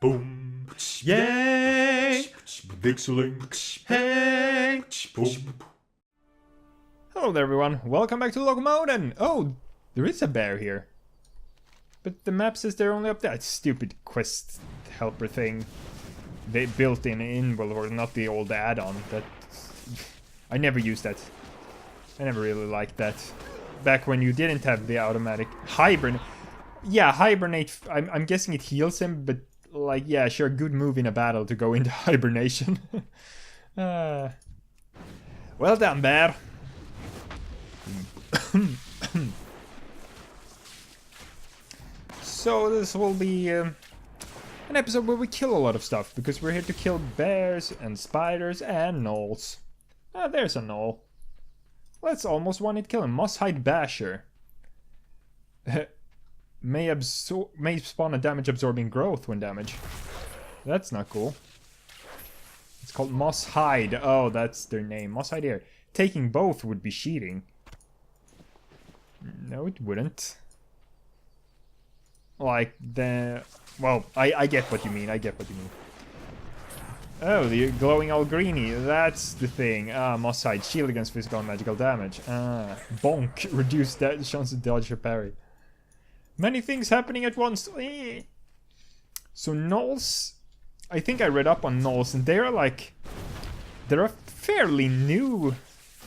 Boom. Yay! VikzeLink. Hey! Boom. Hello there everyone, welcome back to Loch Modan! Oh, there is a bear here. But the map says they're only up there. It's stupid quest helper thing. They built in World of Warcraft, not the old add-on. That I never used that. I never really liked that. Back when you didn't have the automatic hibernate. Yeah, hibernate, I'm guessing it heals him, but like, yeah, sure, good move in a battle to go into hibernation. Well done, bear. So this will be an episode where we kill a lot of stuff, because we're here to kill bears and spiders and gnolls. Ah, there's a gnoll. Let's almost one-hit kill him. Moss-hide basher. may spawn a damage-absorbing growth when damaged. That's not cool. It's called Moss-hide. Oh, that's their name. Moss-hide here. Taking both would be cheating. No, it wouldn't. Like, well, I get what you mean, Oh, the glowing all greeny, that's the thing. Ah, Moss-hide, shield against physical and magical damage. Ah, bonk, reduce that chance to dodge or parry. Many things happening at once. So gnolls, I think I read up on gnolls, and they're a fairly new,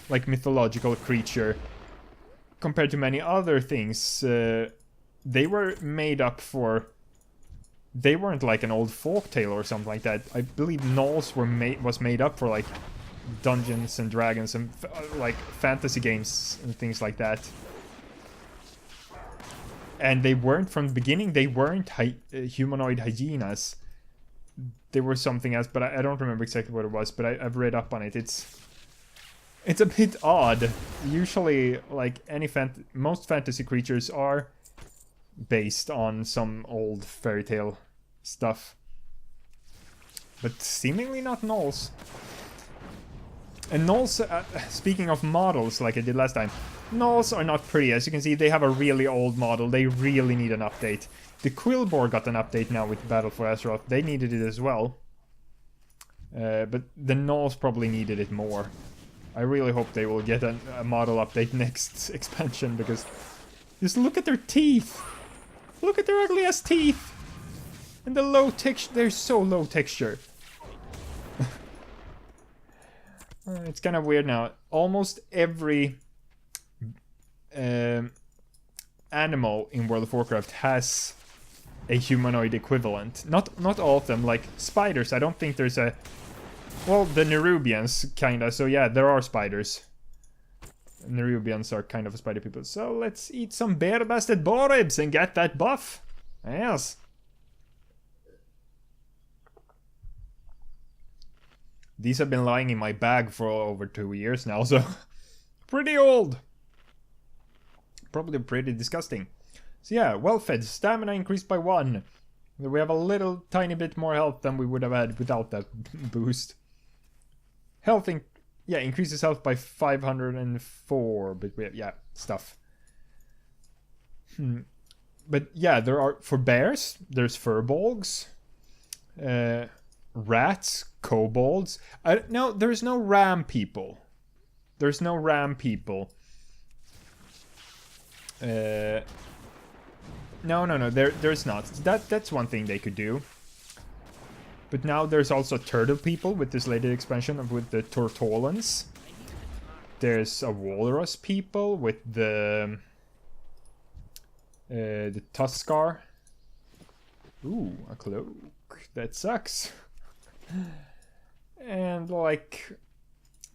like, mythological creature compared to many other things. They were made up for. They weren't like an old folktale or something like that. I believe gnolls was made up for like Dungeons and Dragons and like fantasy games and things like that. And they weren't from the beginning. They weren't humanoid hyenas. They were something else, but I don't remember exactly what it was. But I've read up on it. It's a bit odd. Usually, like most fantasy creatures are based on some old fairy tale stuff, but seemingly not gnolls. And gnolls, speaking of models, like I did last time, gnolls are not pretty. As you can see, they have a really old model. They really need an update. The Quillboar got an update now with Battle for Azeroth. They needed it as well, but the gnolls probably needed it more. I really hope they will get a model update next expansion, because just look at their teeth. Look at their ugly ass teeth! And the low texture, they're so low texture. It's kind of weird now. Almost every animal in World of Warcraft has a humanoid equivalent. Not all of them, like spiders. I don't think there's a... Well, the Nerubians, kinda. So yeah, there are spiders. Nerubians are kind of spider people. So let's eat some bear-basted boar ribs and get that buff. Yes. These have been lying in my bag for over 2 years now, so pretty old. Probably pretty disgusting. So yeah, well-fed. Stamina increased by 1. We have a little tiny bit more health than we would have had without that boost. Health increases health by 504, but we have, yeah, stuff. But yeah, there are, for bears, there's furbolgs, rats, kobolds. No, there's no ram people. There's no ram people. No, there's not. That's one thing they could do. But now there's also turtle people with this latest expansion with the Tortolans. There's a walrus people with the Tuskar. Ooh, a cloak. That sucks. And like,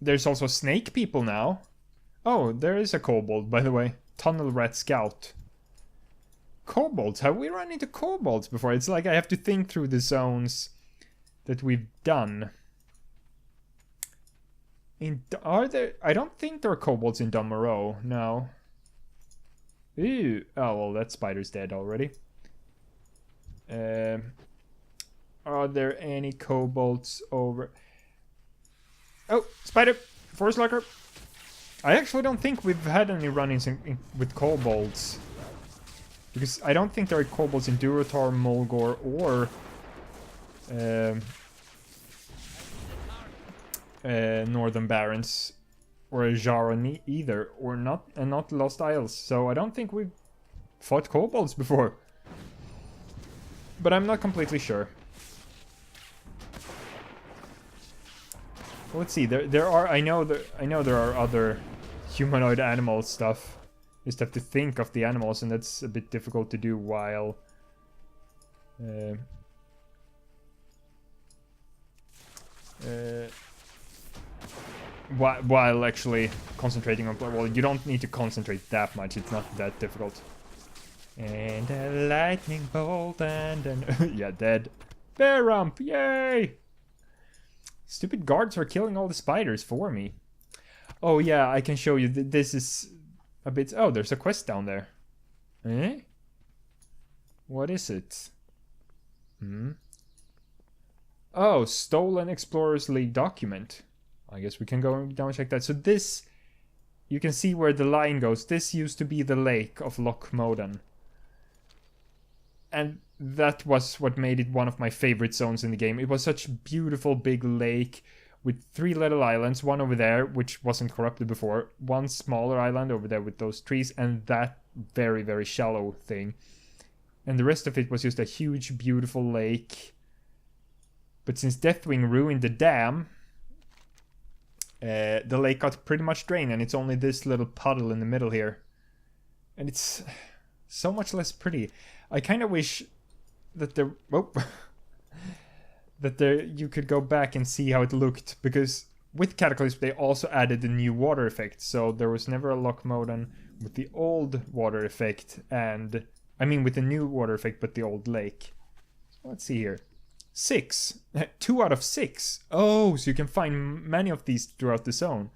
there's also snake people now. Oh, there is a kobold, by the way. Tunnel rat scout. Kobolds. Have we run into kobolds before? It's like I have to think through the zones that we've done. Are there? I don't think there are kobolds in Dun Morogh. No. Ew. Oh well, that spider's dead already. Are there any kobolds over? Oh, spider! Forest lurker. I actually don't think we've had any run-ins with kobolds. Because I don't think there are kobolds in Durotar, Mulgore, or Northern Barrens or Jaron either, or not, and not Lost Isles. So I don't think we've fought Kobolds before, but I'm not completely sure. Let's see. There are. I know there are other humanoid animal stuff. Just have to think of the animals, and that's a bit difficult to do while. While actually concentrating on. Well, you don't need to concentrate that much. It's not that difficult. And a lightning bolt and an yeah, dead. Bear rump, yay! Stupid guards are killing all the spiders for me. Oh yeah, I can show you. This is a bit. Oh, there's a quest down there. Eh? What is it? Oh, Stolen Explorers League document. I guess we can go down and check that. So this, you can see where the line goes. This used to be the lake of Loch Modan. And that was what made it one of my favorite zones in the game. It was such a beautiful big lake with 3 little islands. One over there, which wasn't corrupted before. One smaller island over there with those trees. And that very, very shallow thing. And the rest of it was just a huge, beautiful lake. But since Deathwing ruined the dam, the lake got pretty much drained. And it's only this little puddle in the middle here. And it's so much less pretty. I kind of wish that there... Oh, that there you could go back and see how it looked. Because with Cataclysm, they also added the new water effect. So there was never a Loch Modan with the old water effect. And... I mean, with the new water effect, but the old lake. So let's see here. 6. 2 out of 6. Oh, so you can find many of these throughout the zone.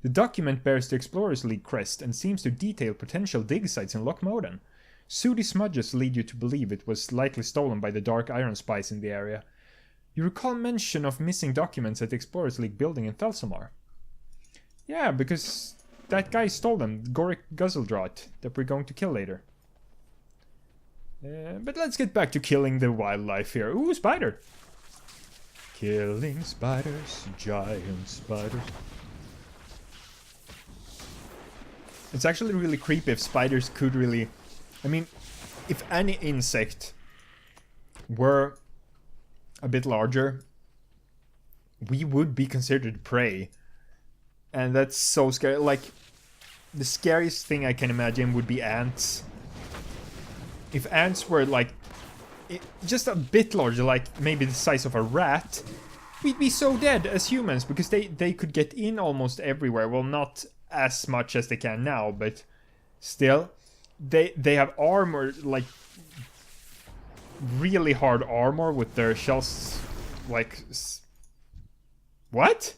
The document bears the Explorers League crest and seems to detail potential dig sites in Loch Modan. Sooty smudges lead you to believe it was likely stolen by the Dark Iron spies in the area. You recall mention of missing documents at the Explorers League building in Thelsamar. Yeah, because that guy stole them, Goric Guzzledrot, that we're going to kill later. But let's get back to killing the wildlife here. Ooh, spider! Killing spiders, giant spiders. It's actually really creepy if spiders could really... I mean, if any insect were a bit larger, we would be considered prey. And that's so scary. Like, the scariest thing I can imagine would be ants. If ants were like just a bit larger, like maybe the size of a rat, we'd be so dead as humans because they could get in almost everywhere. Well, not as much as they can now, but still, they have armor, like really hard armor with their shells. Like, what?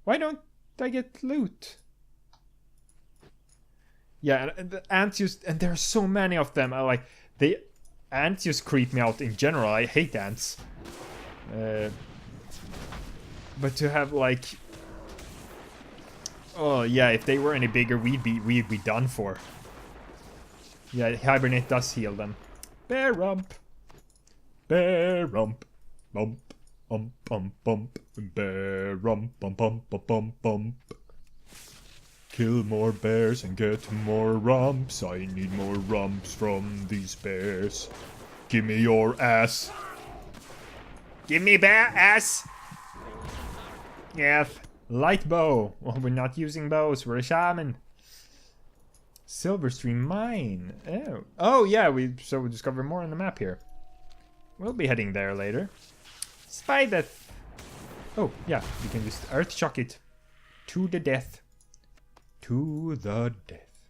Why don't I get loot? Yeah, and the ants just... And there are so many of them. Ants just creep me out in general. I hate ants. But to have, like... Oh, yeah, if they were any bigger, we'd be done for. Yeah, Hibernate does heal them. Bear rump. Bear rump. Bump. Bump. Bear rump. Bump. Kill more bears and get more rumps. I need more rumps from these bears. Give me your ass. Give me bear ass. Yes. Light bow. Well, we're not using bows. We're a shaman. Silverstream mine. Oh yeah. We discover more on the map here. We'll be heading there later. Spider. Oh yeah. We can just earth shock it to the death. To the death.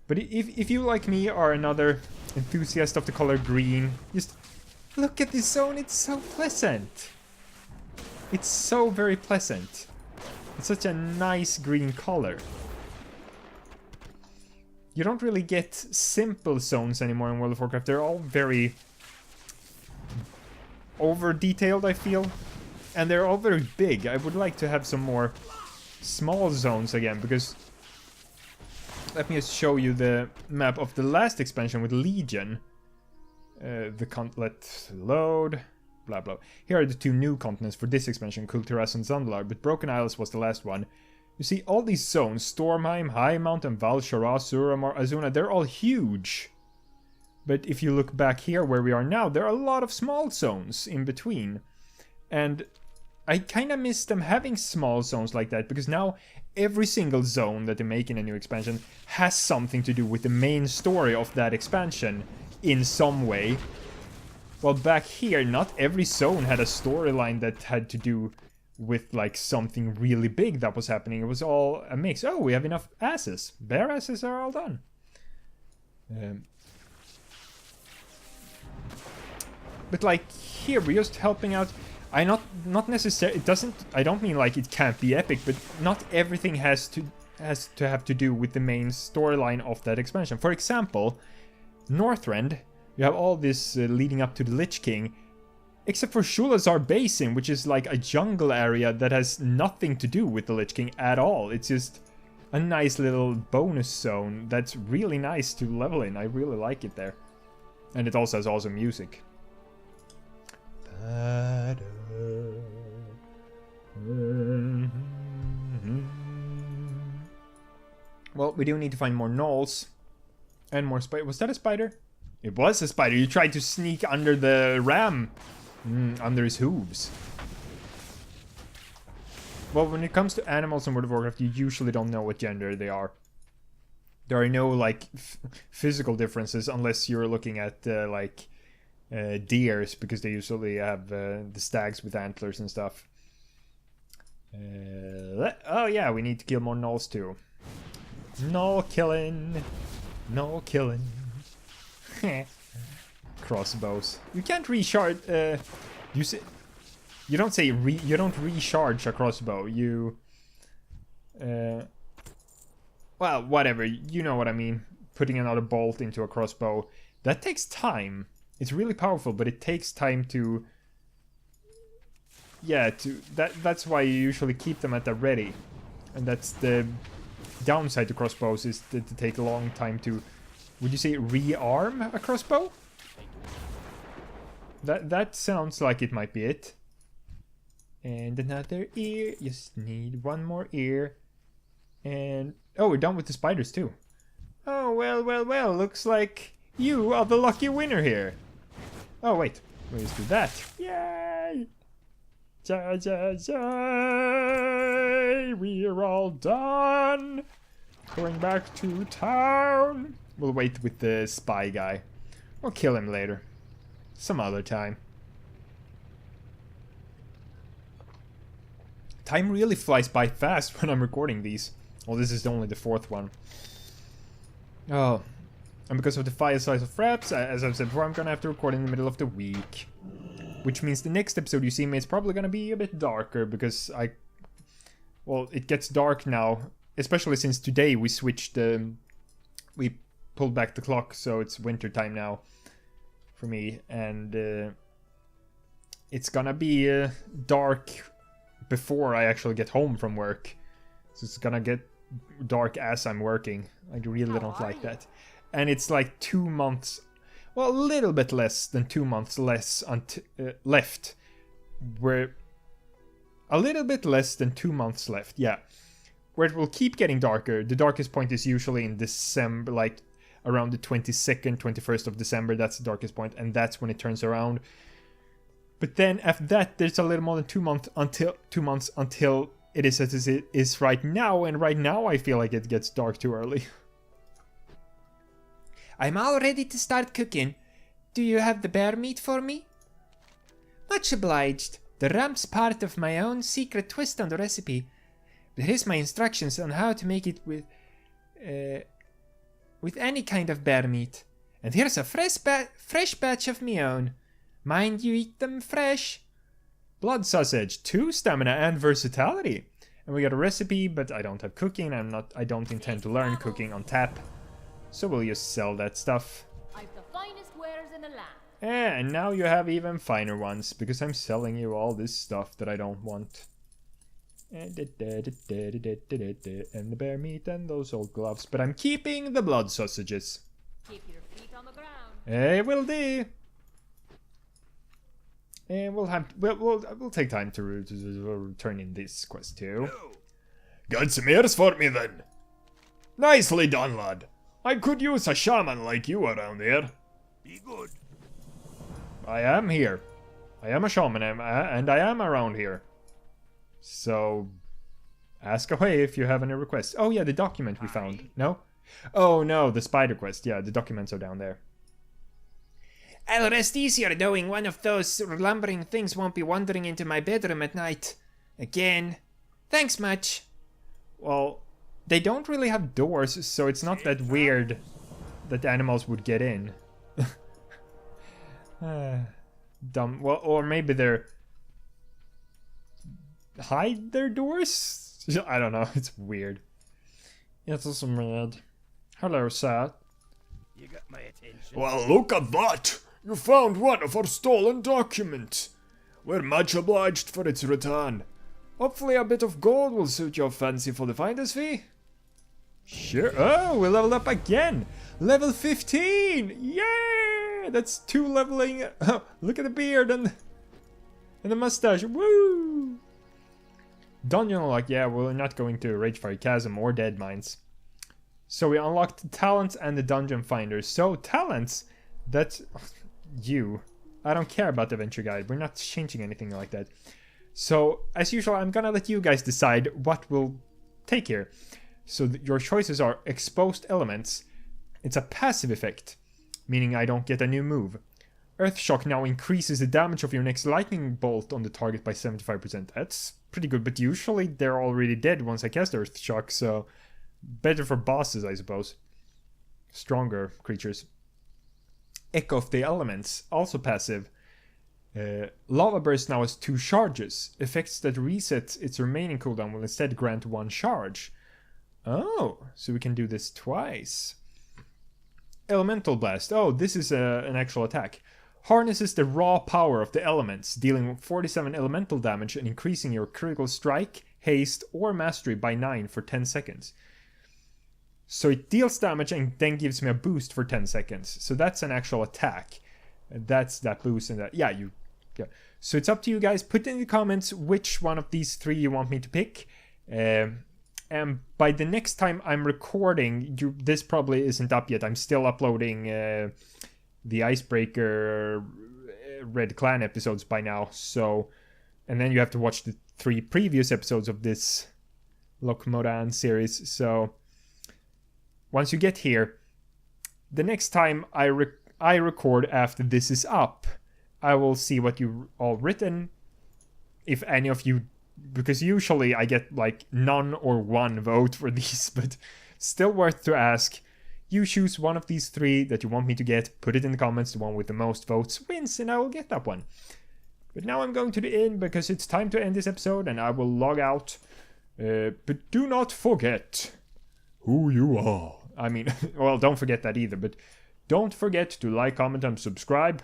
But if you, like me, are another enthusiast of the color green, just look at this zone. It's so pleasant. It's so very pleasant. It's such a nice green color. You don't really get simple zones anymore in World of Warcraft. They're all very over-detailed, I feel. And they're all very big. I would like to have some more small zones again, because let me just show you the map of the last expansion with Legion. Let's load. Blah blah. Here are the 2 new continents for this expansion, Kulturas and Zandalar, but Broken Isles was the last one. You see, all these zones, Stormheim, High Mountain, Val, Shara, Suramar, Azuna, they're all huge. But if you look back here where we are now, there are a lot of small zones in between. And I kind of miss them having small zones like that, because now every single zone that they make in a new expansion has something to do with the main story of that expansion in some way. Well, back here, not every zone had a storyline that had to do with, like, something really big that was happening. It was all a mix. Oh, we have enough asses. Bear asses are all done. But, like, here, we're just helping out. Not necessarily. It doesn't. I don't mean like it can't be epic, but not everything has to have to do with the main storyline of that expansion. For example, Northrend, you have all this leading up to the Lich King, except for Shulazar Basin, which is like a jungle area that has nothing to do with the Lich King at all. It's just a nice little bonus zone that's really nice to level in. I really like it there, and it also has awesome music. Well, we do need to find more gnolls and more spider. Was that a spider? It was a spider. You tried to sneak under the ram, under his hooves. Well, when it comes to animals in World of Warcraft, you usually don't know what gender they are. There are no like physical differences unless you're looking at deers, because they usually have the stags with antlers and stuff. Oh yeah, we need to kill more gnolls too. Gnoll killing. Gnoll killing. Crossbows. You can't recharge. You don't say you don't recharge a crossbow. You. Well, whatever. You know what I mean. Putting another bolt into a crossbow, that takes time. It's really powerful, but it takes time to. Yeah, that's why you usually keep them at the ready, and that's the downside to crossbows, is that they take a long time to. Would you say rearm a crossbow? That sounds like it might be it. And another ear. Just need one more ear. And oh, we're done with the spiders too. Oh well. Looks like you are the lucky winner here. Oh wait, we'll just do that. Yay! Yay! We're all done. Going back to town. We'll wait with the spy guy. We'll kill him later. Some other time. Time really flies by fast when I'm recording these. Well, this is only the 4th one. Oh. And because of the file size of fraps, as I've said before, I'm gonna have to record in the middle of the week. Which means the next episode you see me is probably gonna be a bit darker, because well, it gets dark now. Especially since today we switched we pulled back the clock, so it's winter time now for me, and it's gonna be dark before I actually get home from work. So it's gonna get dark as I'm working. I really don't like that. And it's like 2 months, well, a little bit less than 2 months left. We're a little bit less than 2 months left, yeah. Where it will keep getting darker. The darkest point is usually in December, like around the 22nd, 21st of December. That's the darkest point, and that's when it turns around. But then after that, there's a little more than 2 months until it is as it is right now. And right now, I feel like it gets dark too early. I'm all ready to start cooking. Do you have the bear meat for me? Much obliged. The ramp's part of my own secret twist on the recipe. But here's my instructions on how to make it with any kind of bear meat. And here's a fresh batch of my own. Mind you eat them fresh. Blood sausage, 2 stamina and versatility. And we got a recipe, but I don't have cooking. I don't intend to learn cooking on Tapp. So we'll just sell that stuff. I've the finest wares in the land. And now you have even finer ones, because I'm selling you all this stuff that I don't want. And the bear meat and those old gloves. But I'm keeping the blood sausages. Keep your feet on the ground. Hey, will do. And we'll take time to turn in this quest too. Got some ears for me then? Nicely done, lad. I could use a shaman like you around here. Be good. I am here. I am a shaman, and I am around here. So, ask away if you have any requests. Oh yeah, the document we found. No? Oh no, the spider quest. Yeah, the documents are down there. I'll rest easier knowing one of those lumbering things won't be wandering into my bedroom at night. Again. Thanks much. Well, they don't really have doors, so it's not that weird that animals would get in. Dumb. Well, or maybe they're... hide their doors? I don't know, it's weird. It's also mad. Hello, sir. You got my attention. Well, look at that! You found one of our stolen documents. We're much obliged for its return. Hopefully a bit of gold will suit your fancy for the finder's fee. Sure. Oh, we leveled up again. Level 15. Yeah, that's 2 leveling. Oh, look at the beard and the mustache. Woo! Dungeon unlock. Yeah, we're not going to Ragefire Chasm or Dead Mines. So we unlocked the talents and the dungeon finders. So talents, that's you. I don't care about the adventure guide. We're not changing anything like that. So as usual, I'm gonna let you guys decide what we'll take here. So your choices are exposed elements. It's a passive effect, meaning I don't get a new move. Earthshock now increases the damage of your next lightning bolt on the target by 75%. That's pretty good, but usually they're already dead once I cast Earthshock, so better for bosses, I suppose. Stronger creatures. Echo of the Elements, also passive. Lava Burst now has 2 charges. Effects that reset its remaining cooldown will instead grant 1 charge. Oh, so we can do this twice. Elemental Blast. Oh, this is an actual attack. Harnesses the raw power of the elements, dealing 47 elemental damage and increasing your critical strike, haste, or mastery by 9 for 10 seconds. So it deals damage and then gives me a boost for 10 seconds. So that's an actual attack. That's that boost and that. Yeah. So it's up to you guys. Put in the comments which one of these 3 you want me to pick. And by the next time I'm recording, this probably isn't up yet. I'm still uploading the Icebreaker Red Clan episodes by now. So, and then you have to watch the 3 previous episodes of this Loch Modan series. So once you get here, the next time I record after this is up, I will see what you all written. If any of you, because usually I get like none or 1 vote for these, but still worth to ask. You choose one of these 3 that you want me to get, put it in the comments, the one with the most votes wins, and I will get that one. But now I'm going to the inn because it's time to end this episode and I will log out. But do not forget who you are. I mean, well, don't forget that either, but don't forget to like, comment, and subscribe.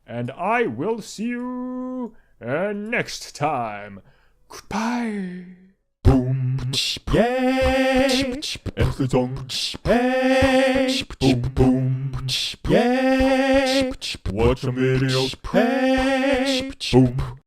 And I will see you next time. Goodbye. Boom, yay, Elthezong, hey, boom, boom, yay, watch some videos, hey, boom.